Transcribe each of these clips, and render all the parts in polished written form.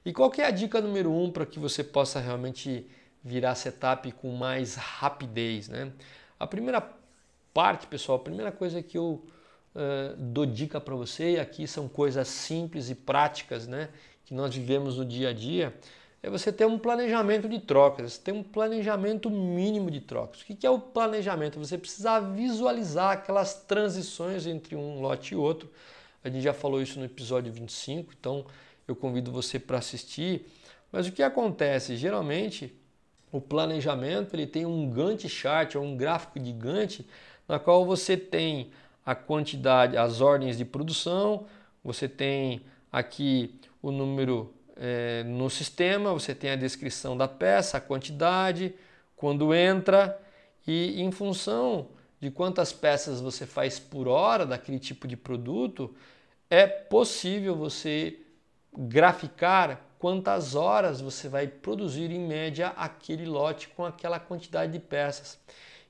E qual que é a dica número 1 para que você possa realmente virar setup com mais rapidez, né? A primeira parte, pessoal, a primeira coisa que eu dou dica para você, e aqui são coisas simples e práticas, né, que nós vivemos no dia a dia, é você ter um planejamento de trocas, ter um planejamento mínimo de trocas. O que é o planejamento? Você precisa visualizar aquelas transições entre um lote e outro. A gente já falou isso no episódio 25, então eu convido você para assistir. Mas o que acontece? Geralmente o planejamento ele tem um Gantt chart, ou um gráfico de Gantt, na qual você tem a quantidade, as ordens de produção, você tem aqui o número no sistema, você tem a descrição da peça, a quantidade, quando entra, e em função de quantas peças você faz por hora daquele tipo de produto, é possível você graficar quantas horas você vai produzir em média aquele lote com aquela quantidade de peças.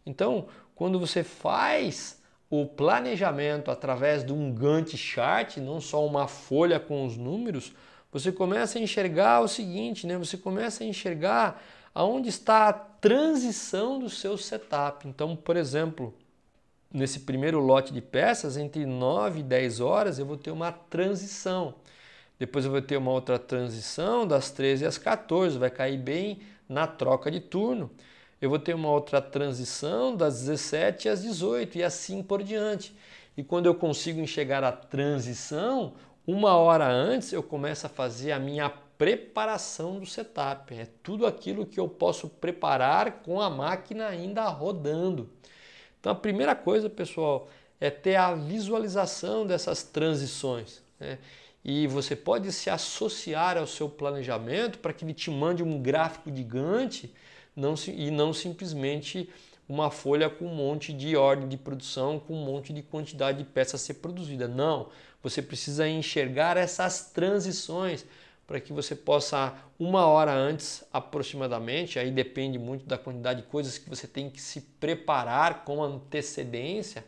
Então, quando você faz o planejamento através de um Gantt chart, não só uma folha com os números, você começa a enxergar o seguinte, né? Você começa a enxergar aonde está a transição do seu setup. Então, por exemplo, nesse primeiro lote de peças, entre 9 e 10 horas, eu vou ter uma transição. Depois eu vou ter uma outra transição das 13 às 14, vai cair bem na troca de turno. Eu vou ter uma outra transição das 17 às 18 e assim por diante. E quando eu consigo enxergar a transição, uma hora antes eu começo a fazer a minha preparação do setup. É tudo aquilo que eu posso preparar com a máquina ainda rodando. Então a primeira coisa, pessoal, é ter a visualização dessas transições, né? E você pode se associar ao seu planejamento para que ele te mande um gráfico de Gantt e não simplesmente uma folha com um monte de ordem de produção, com um monte de quantidade de peças a ser produzida. Não, você precisa enxergar essas transições para que você possa, uma hora antes aproximadamente, aí depende muito da quantidade de coisas que você tem que se preparar com antecedência,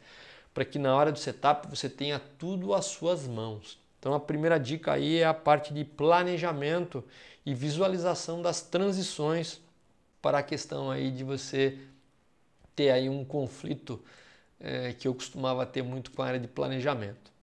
para que na hora do setup você tenha tudo às suas mãos. Então a primeira dica aí é a parte de planejamento e visualização das transições para a questão aí de você ter aí um conflito que eu costumava ter muito com a área de planejamento.